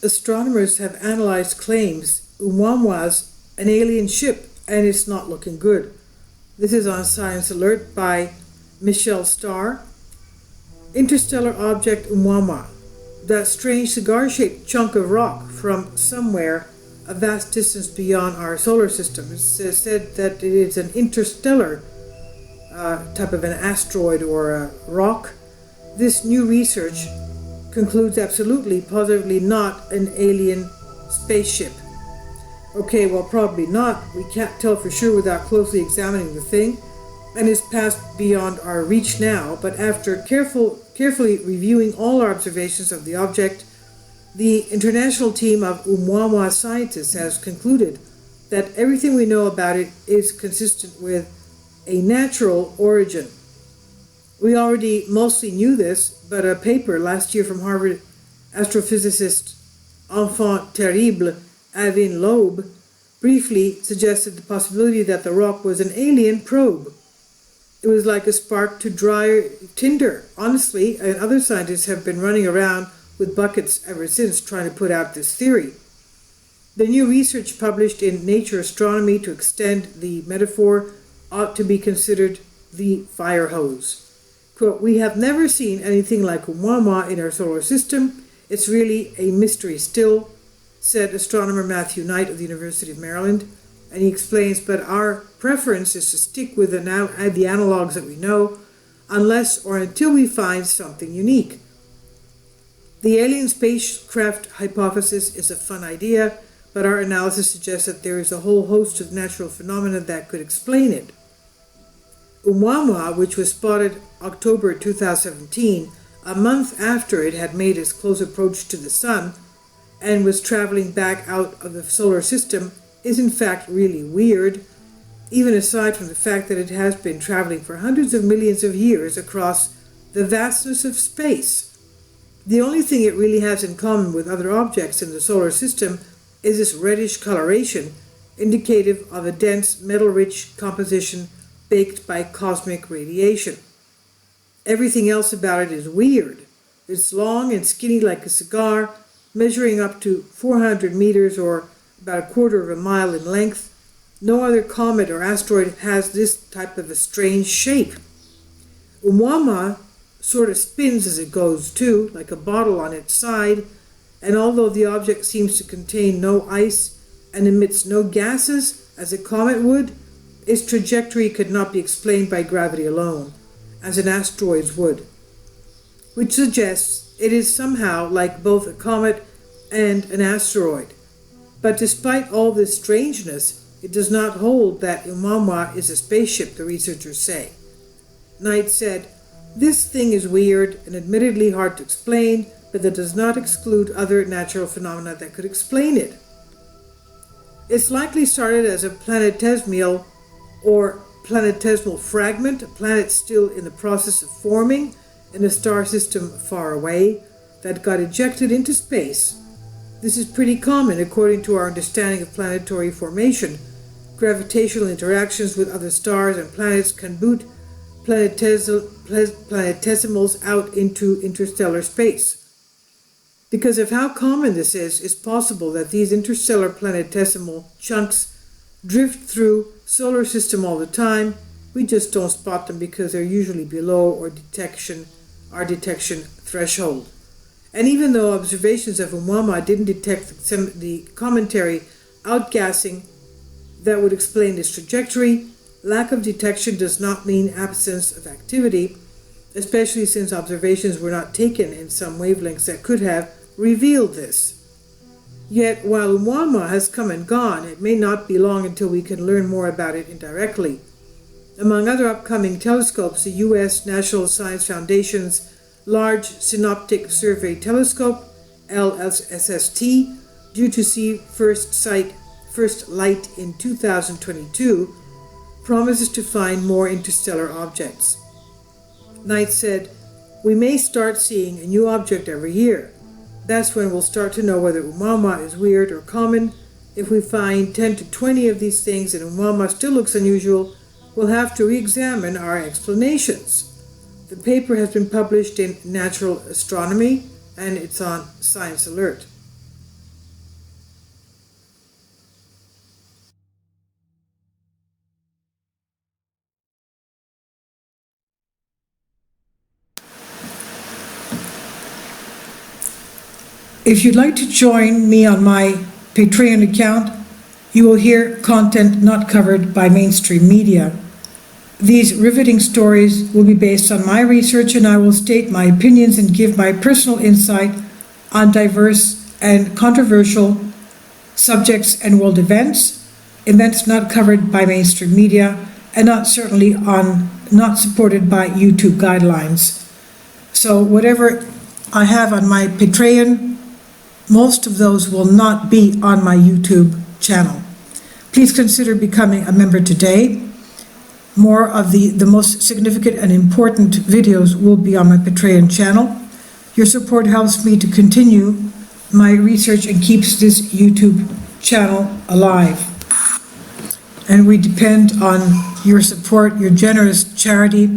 astronomers have analyzed claims Oumuamua's an alien ship and it's not looking good. This is on Science Alert by Michelle Starr. Interstellar object Oumuamua, that strange cigar-shaped chunk of rock from somewhere a vast distance beyond our solar system. It's said that it is an interstellar type of an asteroid or a rock. This new research concludes absolutely, positively not an alien spaceship. Okay, well, probably not. We can't tell for sure without closely examining the thing, and it's passed beyond our reach now. But after carefully reviewing all our observations of the object, the international team of Oumuamua scientists has concluded that everything we know about it is consistent with a natural origin. We already mostly knew this, but a paper last year from Harvard astrophysicist enfant terrible Avin Loeb briefly suggested the possibility that the rock was an alien probe. It was like a spark to dry tinder, honestly, and other scientists have been running around with buckets ever since trying to put out this theory. The new research published in Nature Astronomy, to extend the metaphor, ought to be considered the fire hose. Quote, "We have never seen anything like Oumuamua in our solar system. It's really a mystery still," said astronomer Matthew Knight of the University of Maryland. And he explains, but our preference is to stick with the analogs that we know, unless or until we find something unique. The alien spacecraft hypothesis is a fun idea, but our analysis suggests that there is a whole host of natural phenomena that could explain it. Oumuamua, which was spotted October 2017, a month after it had made its close approach to the Sun and was traveling back out of the solar system, is in fact really weird, even aside from the fact that it has been traveling for hundreds of millions of years across the vastness of space. The only thing it really has in common with other objects in the solar system is this reddish coloration, indicative of a dense metal-rich composition baked by cosmic radiation. Everything else about it is weird. It's long and skinny like a cigar, measuring up to 400 meters or about a quarter of a mile in length. No other comet or asteroid has this type of a strange shape. Oumuamua sort of spins as it goes too, like a bottle on its side, and although the object seems to contain no ice and emits no gases as a comet would, its trajectory could not be explained by gravity alone, as an asteroid's would, which suggests it is somehow like both a comet and an asteroid. But despite all this strangeness, it does not hold that Oumuamua is a spaceship, the researchers say. Knight said, "This thing is weird and admittedly hard to explain, but that does not exclude other natural phenomena that could explain it. It's likely started as a planetesimal fragment, a planet still in the process of forming in a star system far away, that got ejected into space. This is pretty common according to our understanding of planetary formation. Gravitational interactions with other stars and planets can boot planetesimals out into interstellar space. Because of how common this is, it's possible that these interstellar planetesimal chunks drift through solar system all the time. We just don't spot them because they're usually below our detection threshold. And even though observations of Oumuamua didn't detect the cometary outgassing that would explain its trajectory, lack of detection does not mean absence of activity, especially since observations were not taken in some wavelengths that could have revealed this. Yet, while Oumuamua has come and gone, it may not be long until we can learn more about it indirectly. Among other upcoming telescopes, the U.S. National Science Foundation's Large Synoptic Survey Telescope, LSST, due to see first light in 2022, promises to find more interstellar objects. Knight said, "We may start seeing a new object every year. That's when we'll start to know whether Oumuamua is weird or common. If we find 10 to 20 of these things and Oumuamua still looks unusual, we'll have to re-examine our explanations." The paper has been published in Natural Astronomy, and it's on Science Alert. If you'd like to join me on my Patreon account, you will hear content not covered by mainstream media. These riveting stories will be based on my research, and I will state my opinions and give my personal insight on diverse and controversial subjects and world events not covered by mainstream media, and not supported by YouTube guidelines. So whatever I have on my Patreon, most of those will not be on my YouTube channel. Please consider becoming a member today. More of the most significant and important videos will be on my Patreon channel. Your support helps me to continue my research and keeps this YouTube channel alive. And we depend on your support, your generous charity,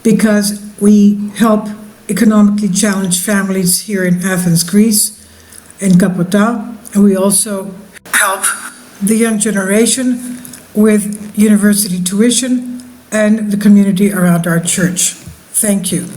because we help economically challenged families here in Athens, Greece, in Kapota, and we also help the young generation with university tuition and the community around our church. Thank you.